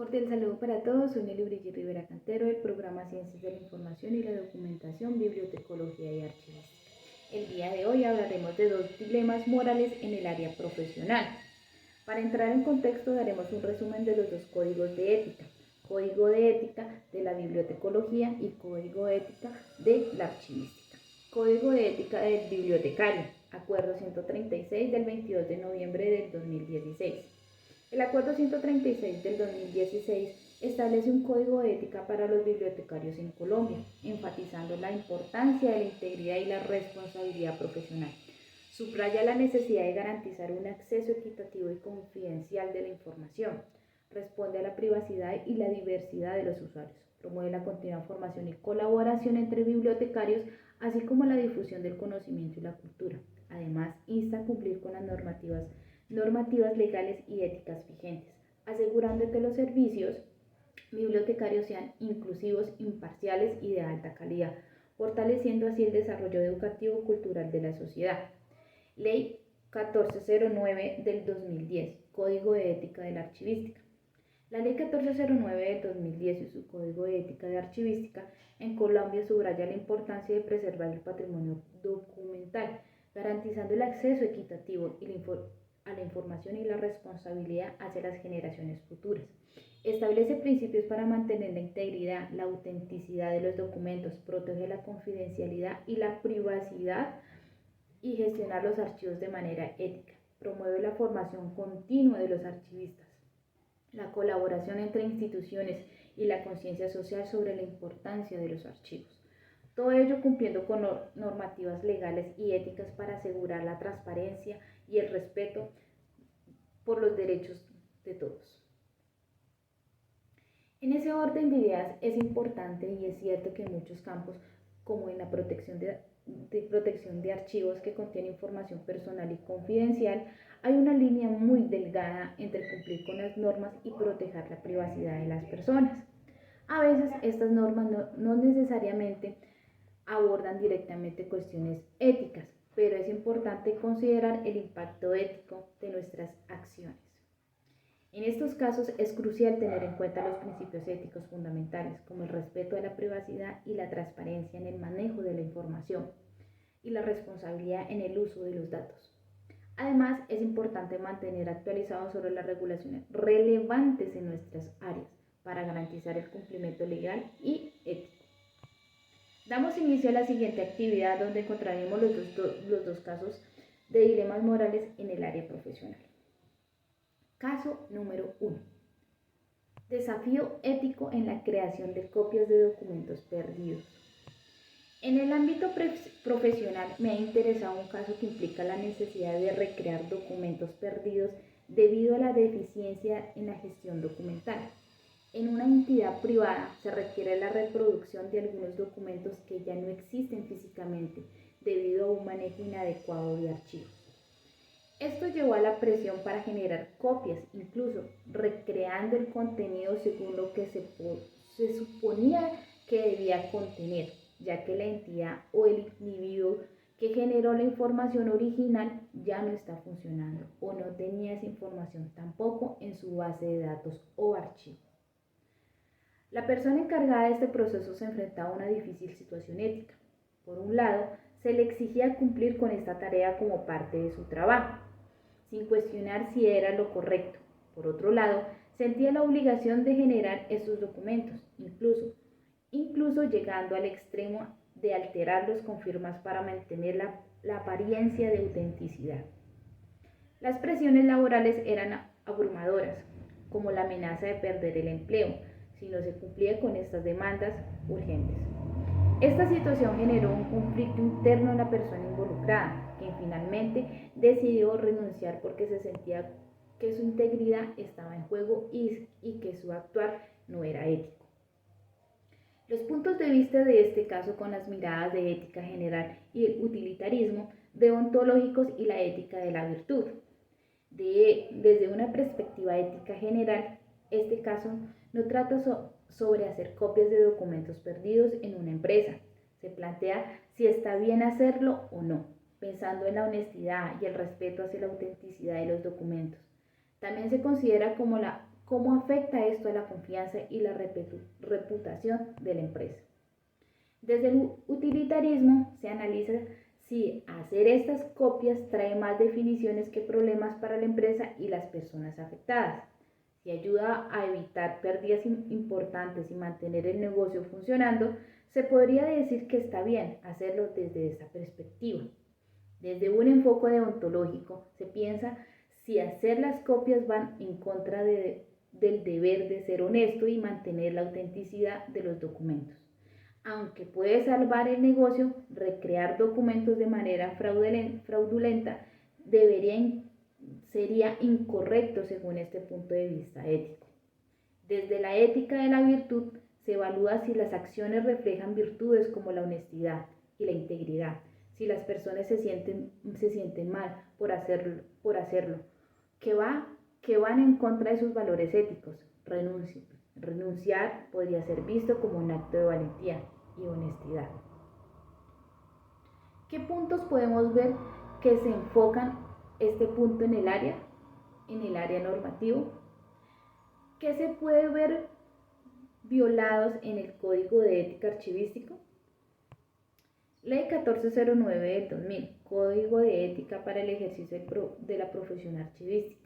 Cordial saludo para todos, soy Nelly Brigitte Rivera Cantero del programa Ciencias de la Información y la Documentación, Bibliotecología y Archivística. El día de hoy hablaremos de dos dilemas morales en el área profesional. Para entrar en contexto daremos un resumen de los dos códigos de ética, Código de Ética de la Bibliotecología y Código de Ética de la Archivística. Código de Ética del Bibliotecario, Acuerdo 136 del 22 de noviembre del 2016. El Acuerdo 136 del 2016 establece un código de ética para los bibliotecarios en Colombia, enfatizando la importancia de la integridad y la responsabilidad profesional. Subraya la necesidad de garantizar un acceso equitativo y confidencial de la información. Responde a la privacidad y la diversidad de los usuarios. Promueve la continua formación y colaboración entre bibliotecarios, así como la difusión del conocimiento y la cultura. Además, insta a cumplir con las normativas legales y éticas vigentes, asegurando que los servicios bibliotecarios sean inclusivos, imparciales y de alta calidad, fortaleciendo así el desarrollo educativo cultural de la sociedad. Ley 1409 del 2010, Código de Ética de la Archivística. La Ley 1409 del 2010 y su Código de Ética de Archivística en Colombia subraya la importancia de preservar el patrimonio documental, garantizando el acceso equitativo a la información y la responsabilidad hacia las generaciones futuras. Establece principios para mantener la integridad, la autenticidad de los documentos, protege la confidencialidad y la privacidad y gestionar los archivos de manera ética. Promueve la formación continua de los archivistas, la colaboración entre instituciones y la conciencia social sobre la importancia de los archivos. Todo ello cumpliendo con normativas legales y éticas para asegurar la transparencia y el respeto por los derechos de todos. En ese orden de ideas es importante y es cierto que en muchos campos, como en la protección de archivos que contienen información personal y confidencial, hay una línea muy delgada entre cumplir con las normas y proteger la privacidad de las personas. A veces estas normas no necesariamente abordan directamente cuestiones éticas, pero es importante considerar el impacto ético de nuestras acciones. En estos casos es crucial tener en cuenta los principios éticos fundamentales, como el respeto a la privacidad y la transparencia en el manejo de la información y la responsabilidad en el uso de los datos. Además, es importante mantener actualizados sobre las regulaciones relevantes en nuestras áreas para garantizar el cumplimiento legal y ético. Damos inicio a la siguiente actividad donde encontraremos los dos casos de dilemas morales en el área profesional. Caso número 1. Desafío ético en la creación de copias de documentos perdidos. En el ámbito profesional me ha interesado un caso que implica la necesidad de recrear documentos perdidos debido a la deficiencia en la gestión documental. En una entidad privada se requiere la reproducción de algunos documentos que ya no existen físicamente debido a un manejo inadecuado de archivos. Esto llevó a la presión para generar copias, incluso recreando el contenido según lo que se suponía que debía contener, ya que la entidad o el individuo que generó la información original ya no está funcionando o no tenía esa información tampoco en su base de datos o archivo. La persona encargada de este proceso se enfrentaba a una difícil situación ética. Por un lado, se le exigía cumplir con esta tarea como parte de su trabajo, sin cuestionar si era lo correcto. Por otro lado, sentía la obligación de generar estos documentos, incluso llegando al extremo de alterarlos con firmas para mantener la apariencia de autenticidad. Las presiones laborales eran abrumadoras, como la amenaza de perder el empleo si no se cumplía con estas demandas urgentes. Esta situación generó un conflicto interno en la persona involucrada, quien finalmente decidió renunciar porque se sentía que su integridad estaba en juego y que su actuar no era ético. Los puntos de vista de este caso con las miradas de ética general y el utilitarismo deontológicos y la ética de la virtud. Desde una perspectiva ética general, este caso no trata sobre hacer copias de documentos perdidos en una empresa. Se plantea si está bien hacerlo o no, pensando en la honestidad y el respeto hacia la autenticidad de los documentos. También se considera como ¿Cómo afecta esto a la confianza y la reputación de la empresa? Desde el utilitarismo se analiza si hacer estas copias trae más definiciones que problemas para la empresa y las personas afectadas. Si ayuda a evitar pérdidas importantes y mantener el negocio funcionando, se podría decir que está bien hacerlo desde esa perspectiva. Desde un enfoque deontológico, se piensa si hacer las copias van en contra del deber de ser honesto y mantener la autenticidad de los documentos. Aunque puede salvar el negocio, recrear documentos de manera fraudulenta sería incorrecto según este punto de vista ético. Desde la ética de la virtud se evalúa si las acciones reflejan virtudes como la honestidad y la integridad, si las personas se sienten mal por hacerlo, que van en contra de sus valores éticos. Renunciar podría ser visto como un acto de valentía y honestidad. ¿Qué puntos podemos ver que se enfocan este punto en el área normativo? ¿Qué se puede ver violados en el Código de Ética Archivístico? Ley 1409 del 2000, Código de Ética para el ejercicio de la profesión archivística.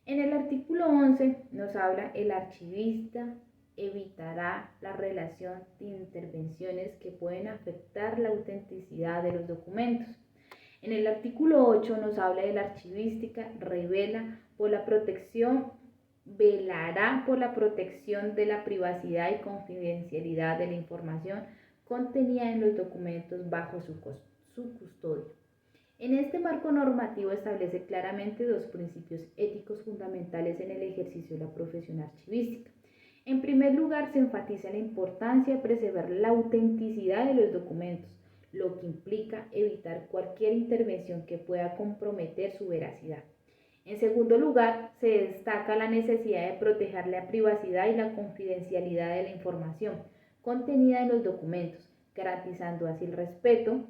En el artículo 11 nos habla: el archivista evitará la relación de intervenciones que pueden afectar la autenticidad de los documentos. En el artículo 8 nos habla de la archivística, velará por la protección de la privacidad y confidencialidad de la información contenida en los documentos bajo su custodia. En este marco normativo establece claramente dos principios éticos fundamentales en el ejercicio de la profesión archivística. En primer lugar, se enfatiza la importancia de preservar la autenticidad de los documentos, lo que implica evitar cualquier intervención que pueda comprometer su veracidad. En segundo lugar, se destaca la necesidad de proteger la privacidad y la confidencialidad de la información contenida en los documentos, garantizando así el respeto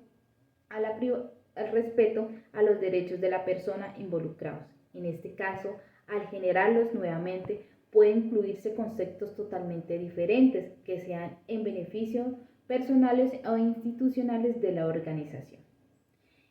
a los derechos de la persona involucrados. En este caso, al generarlos nuevamente, pueden incluirse conceptos totalmente diferentes que sean en beneficio personales o institucionales de la organización.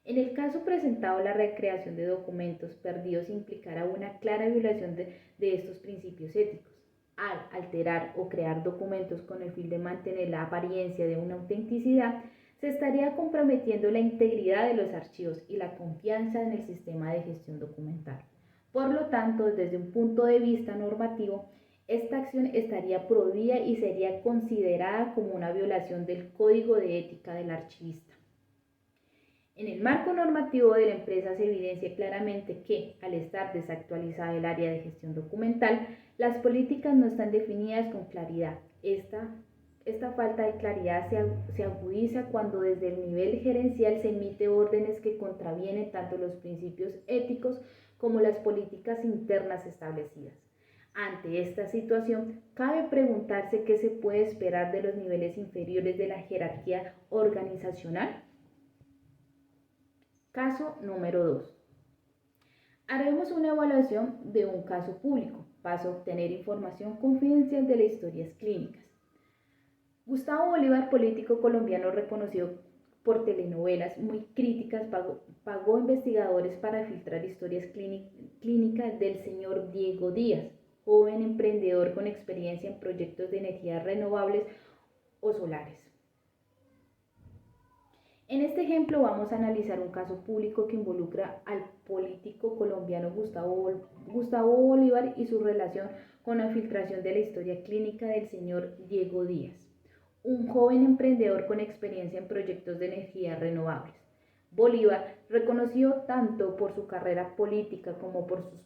En el caso presentado, la recreación de documentos perdidos implicará una clara violación de estos principios éticos. Al alterar o crear documentos con el fin de mantener la apariencia de una autenticidad, se estaría comprometiendo la integridad de los archivos y la confianza en el sistema de gestión documental. Por lo tanto, desde un punto de vista normativo, esta acción estaría prohibida y sería considerada como una violación del Código de Ética del archivista. En el marco normativo de la empresa se evidencia claramente que, al estar desactualizada el área de gestión documental, las políticas no están definidas con claridad. Esta falta de claridad se agudiza cuando desde el nivel gerencial se emite órdenes que contravienen tanto los principios éticos como las políticas internas establecidas. Ante esta situación, cabe preguntarse qué se puede esperar de los niveles inferiores de la jerarquía organizacional. Caso número 2. Haremos una evaluación de un caso público. Paso a obtener información confidencial de las historias clínicas. Gustavo Bolívar, político colombiano reconocido por telenovelas muy críticas, pagó investigadores para filtrar historias clínicas del señor Diego Díaz, joven emprendedor con experiencia en proyectos de energías renovables o solares. En este ejemplo vamos a analizar un caso público que involucra al político colombiano Gustavo Bolívar y su relación con la filtración de la historia clínica del señor Diego Díaz, un joven emprendedor con experiencia en proyectos de energías renovables. Bolívar, reconocido tanto por su carrera política como por sus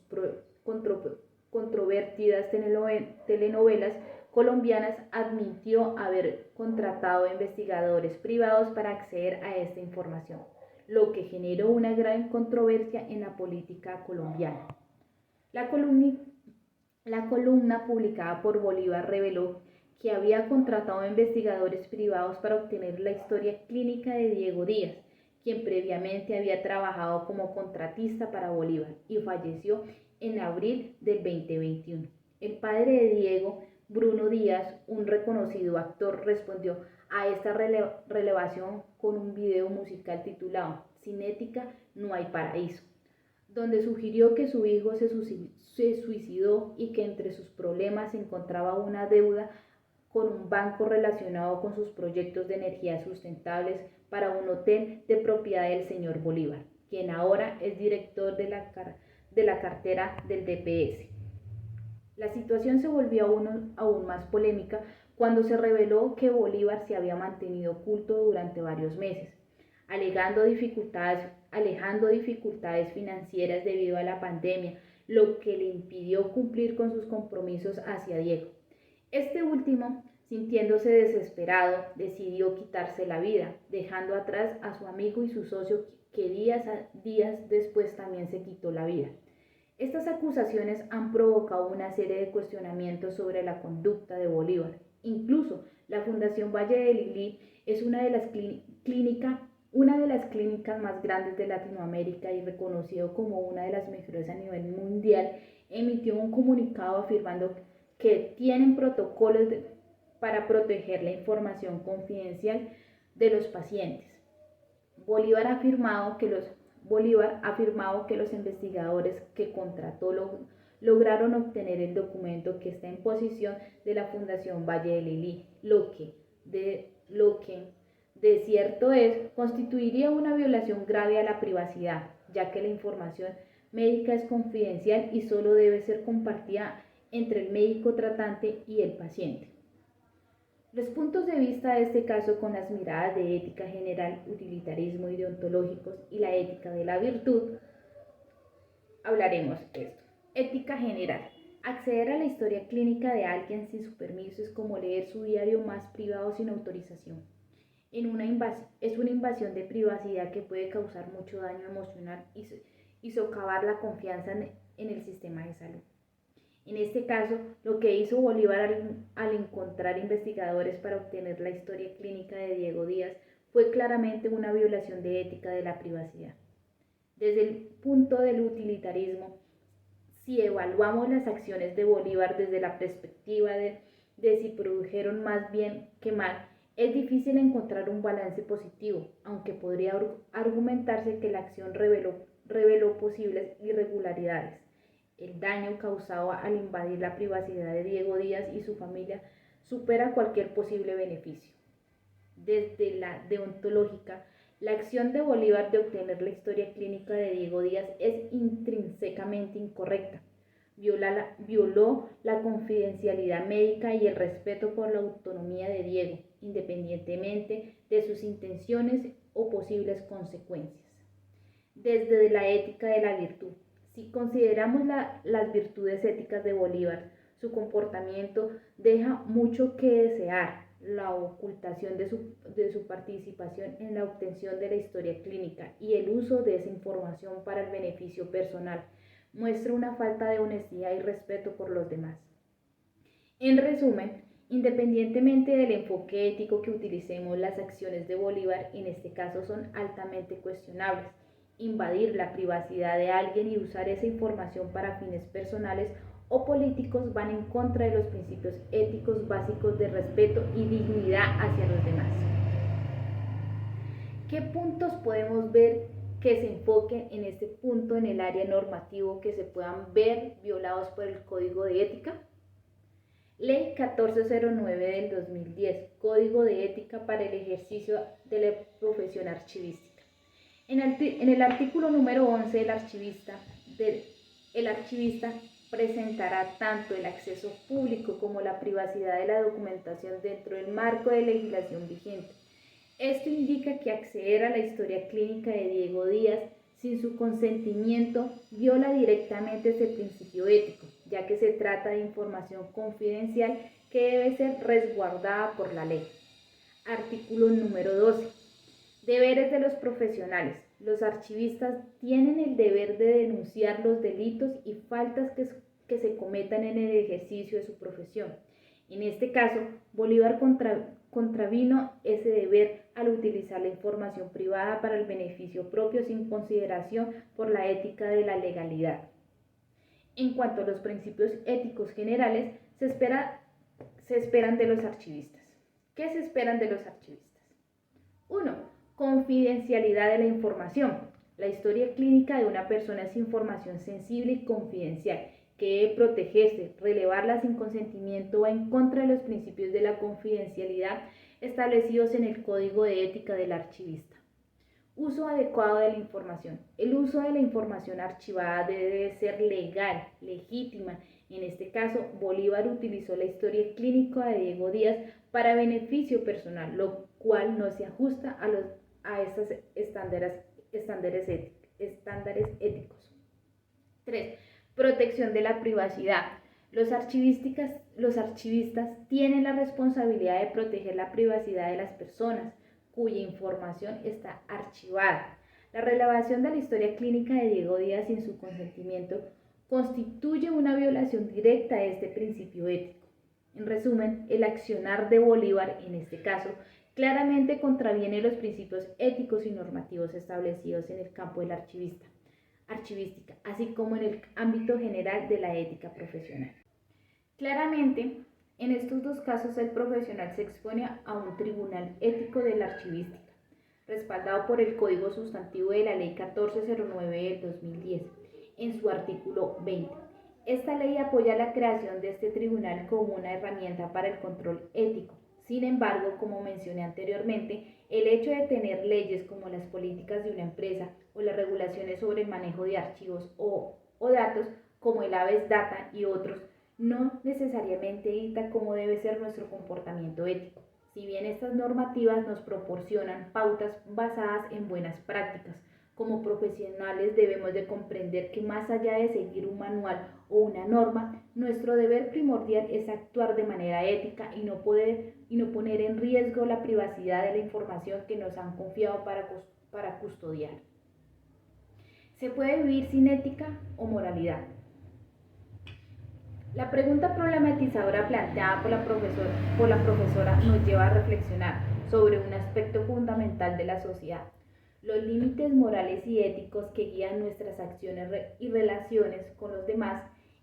controvertidas telenovelas colombianas, admitió haber contratado investigadores privados para acceder a esta información, lo que generó una gran controversia en la política colombiana. La columna publicada por Bolívar reveló que había contratado investigadores privados para obtener la historia clínica de Diego Díaz, quien previamente había trabajado como contratista para Bolívar y falleció en abril del 2021. El padre de Diego, Bruno Díaz, un reconocido actor, respondió a esta relevación con un video musical titulado Sin ética no hay paraíso, donde sugirió que su hijo se suicidó y que entre sus problemas se encontraba una deuda con un banco relacionado con sus proyectos de energías sustentables para un hotel de propiedad del señor Bolívar, quien ahora es director de la cartera del DPS. La situación se volvió aún más polémica cuando se reveló que Bolívar se había mantenido oculto durante varios meses, alejando dificultades financieras debido a la pandemia, lo que le impidió cumplir con sus compromisos hacia Diego. Este último, sintiéndose desesperado, decidió quitarse la vida, dejando atrás a su amigo y su socio que días después también se quitó la vida. Estas acusaciones han provocado una serie de cuestionamientos sobre la conducta de Bolívar. Incluso la Fundación Valle de Lili es una de las clínicas más grandes de Latinoamérica y reconocido como una de las mejores a nivel mundial, emitió un comunicado afirmando que tienen protocolos para proteger la información confidencial de los pacientes. Bolívar ha afirmado que los investigadores que contrató lograron obtener el documento que está en posesión de la Fundación Valle de Lili, lo que de cierto es constituiría una violación grave a la privacidad, ya que la información médica es confidencial y solo debe ser compartida entre el médico tratante y el paciente. Los puntos de vista de este caso con las miradas de ética general, utilitarismo y deontológicos y la ética de la virtud, hablaremos de esto. Ética general. Acceder a la historia clínica de alguien sin su permiso es como leer su diario más privado sin autorización. Es una invasión de privacidad que puede causar mucho daño emocional y socavar la confianza en el sistema de salud. En este caso, lo que hizo Bolívar al encontrar investigadores para obtener la historia clínica de Diego Díaz fue claramente una violación de ética de la privacidad. Desde el punto del utilitarismo, si evaluamos las acciones de Bolívar desde la perspectiva de si produjeron más bien que mal, es difícil encontrar un balance positivo, aunque podría argumentarse que la acción reveló posibles irregularidades. El daño causado al invadir la privacidad de Diego Díaz y su familia supera cualquier posible beneficio. Desde la deontológica, la acción de Bolívar de obtener la historia clínica de Diego Díaz es intrínsecamente incorrecta. Violó la confidencialidad médica y el respeto por la autonomía de Diego, independientemente de sus intenciones o posibles consecuencias. Desde la ética de la virtud. Si consideramos las virtudes éticas de Bolívar, su comportamiento deja mucho que desear. La ocultación de su participación en la obtención de la historia clínica y el uso de esa información para el beneficio personal muestra una falta de honestidad y respeto por los demás. En resumen, independientemente del enfoque ético que utilicemos, las acciones de Bolívar en este caso son altamente cuestionables. Invadir la privacidad de alguien y usar esa información para fines personales o políticos van en contra de los principios éticos básicos de respeto y dignidad hacia los demás. ¿Qué puntos podemos ver que se enfoquen en este punto en el área normativo que se puedan ver violados por el Código de Ética? Ley 1409 del 2010, Código de Ética para el ejercicio de la profesión archivística. En el artículo número 11, el archivista presentará tanto el acceso público como la privacidad de la documentación dentro del marco de legislación vigente. Esto indica que acceder a la historia clínica de Diego Díaz sin su consentimiento viola directamente ese principio ético, ya que se trata de información confidencial que debe ser resguardada por la ley. Artículo número 12. Deberes de los profesionales. Los archivistas tienen el deber de denunciar los delitos y faltas que se cometan en el ejercicio de su profesión. En este caso, Bolívar contravino ese deber al utilizar la información privada para el beneficio propio sin consideración por la ética de la legalidad. En cuanto a los principios éticos generales, se esperan de los archivistas. ¿Qué se esperan de los archivistas? 1. Confidencialidad de la información. La historia clínica de una persona es información sensible y confidencial que debe protegerse. Relevarla sin consentimiento va en contra de los principios de la confidencialidad establecidos en el Código de Ética del Archivista. Uso adecuado de la información. El uso de la información archivada debe ser legal, legítima. En este caso, Bolívar utilizó la historia clínica de Diego Díaz para beneficio personal, lo cual no se ajusta a estos estándares éticos. 3. Protección de la privacidad. Los archivistas tienen la responsabilidad de proteger la privacidad de las personas cuya información está archivada. La relevación de la historia clínica de Diego Díaz sin su consentimiento constituye una violación directa de este principio ético. En resumen, el accionar de Bolívar, en este caso, claramente contraviene los principios éticos y normativos establecidos en el campo de la archivística, así como en el ámbito general de la ética profesional. Claramente, en estos dos casos el profesional se expone a un tribunal ético de la archivística, respaldado por el Código Sustantivo de la Ley 1409 del 2010, en su artículo 20. Esta ley apoya la creación de este tribunal como una herramienta para el control ético. Sin embargo, como mencioné anteriormente, el hecho de tener leyes como las políticas de una empresa o las regulaciones sobre el manejo de archivos o datos como el Aves Data y otros no necesariamente dicta cómo debe ser nuestro comportamiento ético. Si bien estas normativas nos proporcionan pautas basadas en buenas prácticas, como profesionales debemos de comprender que más allá de seguir un manual o una norma, nuestro deber primordial es actuar de manera ética y no poner en riesgo la privacidad de la información que nos han confiado para custodiar. ¿Se puede vivir sin ética o moralidad? La pregunta problematizadora planteada por la profesora nos lleva a reflexionar sobre un aspecto fundamental de la sociedad: los límites morales y éticos que guían nuestras acciones y relaciones con los demás.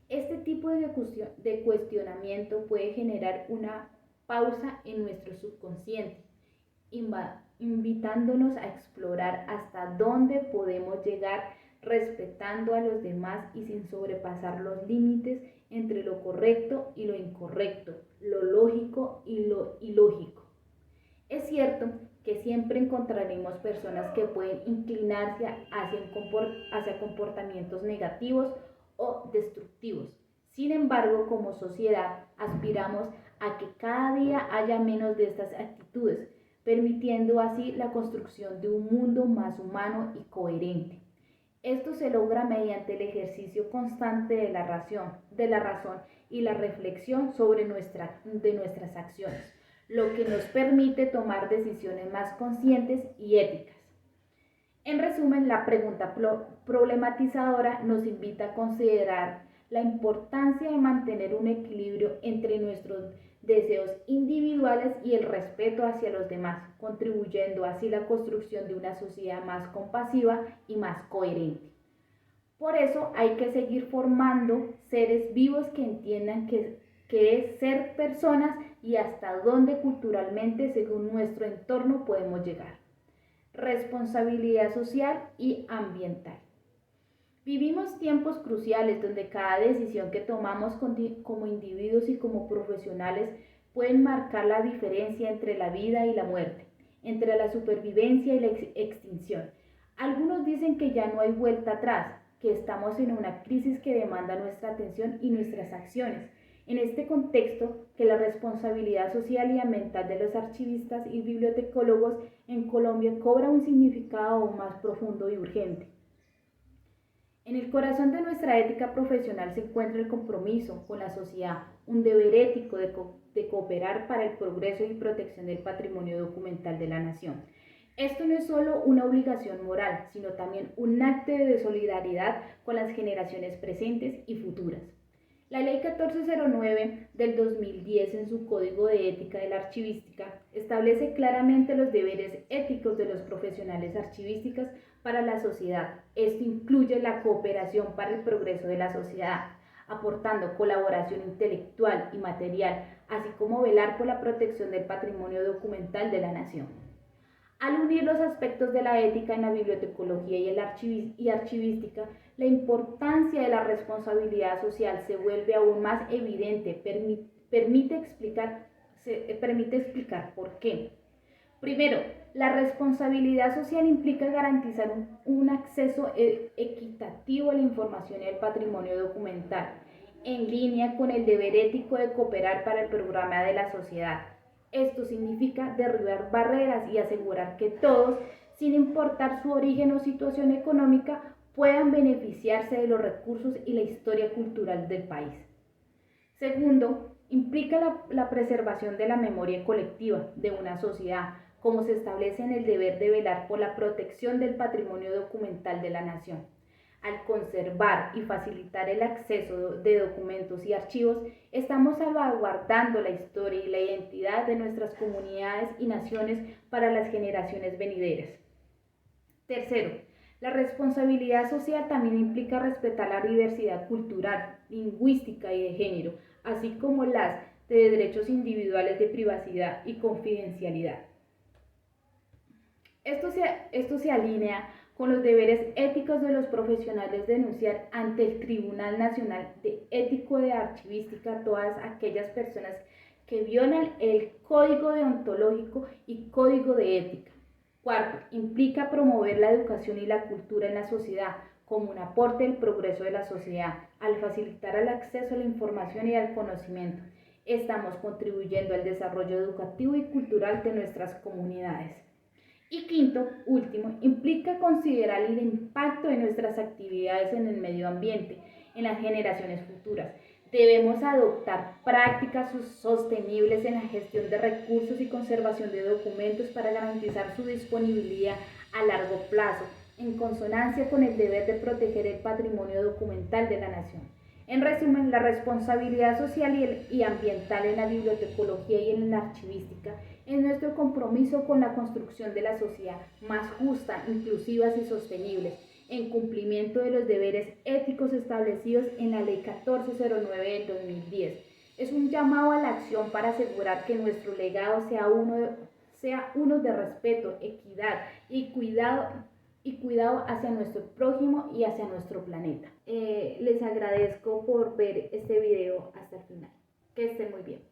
Este tipo de cuestionamiento puede generar una pausa en nuestro subconsciente, invitándonos a explorar hasta dónde podemos llegar respetando a los demás y sin sobrepasar los límites entre lo correcto y lo incorrecto, lo lógico y lo ilógico. Es cierto que siempre encontraremos personas que pueden inclinarse hacia comportamientos negativos o destructivos. Sin embargo, como sociedad, aspiramos a que cada día haya menos de estas actitudes, permitiendo así la construcción de un mundo más humano y coherente. Esto se logra mediante el ejercicio constante de la razón y la reflexión sobre nuestras acciones, lo que nos permite tomar decisiones más conscientes y éticas. En resumen, la pregunta problematizadora nos invita a considerar la importancia de mantener un equilibrio entre nuestros deseos individuales y el respeto hacia los demás, contribuyendo así a la construcción de una sociedad más compasiva y más coherente. Por eso hay que seguir formando seres vivos que entiendan que es ser personas y hasta dónde culturalmente, según nuestro entorno, podemos llegar. Responsabilidad social y ambiental. Vivimos tiempos cruciales donde cada decisión que tomamos como individuos y como profesionales pueden marcar la diferencia entre la vida y la muerte, entre la supervivencia y la extinción. Algunos dicen que ya no hay vuelta atrás, que estamos en una crisis que demanda nuestra atención y nuestras acciones. En este contexto, que la responsabilidad social y ambiental de los archivistas y bibliotecólogos en Colombia cobra un significado aún más profundo y urgente. En el corazón de nuestra ética profesional se encuentra el compromiso con la sociedad, un deber ético de cooperar para el progreso y protección del patrimonio documental de la nación. Esto no es solo una obligación moral, sino también un acto de solidaridad con las generaciones presentes y futuras. La Ley 1409 del 2010, en su Código de Ética de la Archivística, establece claramente los deberes éticos de los profesionales archivísticos para la sociedad. Esto incluye la cooperación para el progreso de la sociedad, aportando colaboración intelectual y material, así como velar por la protección del patrimonio documental de la nación. Al unir los aspectos de la ética en la bibliotecología y archivística, la importancia de la responsabilidad social se vuelve aún más evidente. Permite explicar por qué. Primero, la responsabilidad social implica garantizar un acceso equitativo a la información y al patrimonio documental, en línea con el deber ético de cooperar para el programa de la sociedad. Esto significa derribar barreras y asegurar que todos, sin importar su origen o situación económica, puedan beneficiarse de los recursos y la historia cultural del país. Segundo, implica la preservación de la memoria colectiva de una sociedad, como se establece en el deber de velar por la protección del patrimonio documental de la nación. Al conservar y facilitar el acceso de documentos y archivos, estamos salvaguardando la historia y la identidad de nuestras comunidades y naciones para las generaciones venideras. Tercero, la responsabilidad social también implica respetar la diversidad cultural, lingüística y de género, así como las de derechos individuales de privacidad y confidencialidad. Esto se alinea con los deberes éticos de los profesionales de denunciar ante el Tribunal Nacional de Ético de Archivística a todas aquellas personas que violan el Código Deontológico y Código de Ética. Cuarto, implica promover la educación y la cultura en la sociedad como un aporte al progreso de la sociedad, al facilitar el acceso a la información y al conocimiento. Estamos contribuyendo al desarrollo educativo y cultural de nuestras comunidades. Y quinto, último, implica considerar el impacto de nuestras actividades en el medio ambiente, en las generaciones futuras. Debemos adoptar prácticas sostenibles en la gestión de recursos y conservación de documentos para garantizar su disponibilidad a largo plazo, en consonancia con el deber de proteger el patrimonio documental de la nación. En resumen, la responsabilidad social y ambiental en la bibliotecología y en la archivística es nuestro compromiso con la construcción de la sociedad más justa, inclusivas y sostenibles, en cumplimiento de los deberes éticos establecidos en la Ley 1409 del 2010. Es un llamado a la acción para asegurar que nuestro legado sea uno de respeto, equidad y cuidado hacia nuestro prójimo y hacia nuestro planeta. Les agradezco por ver este video hasta el final. Que estén muy bien.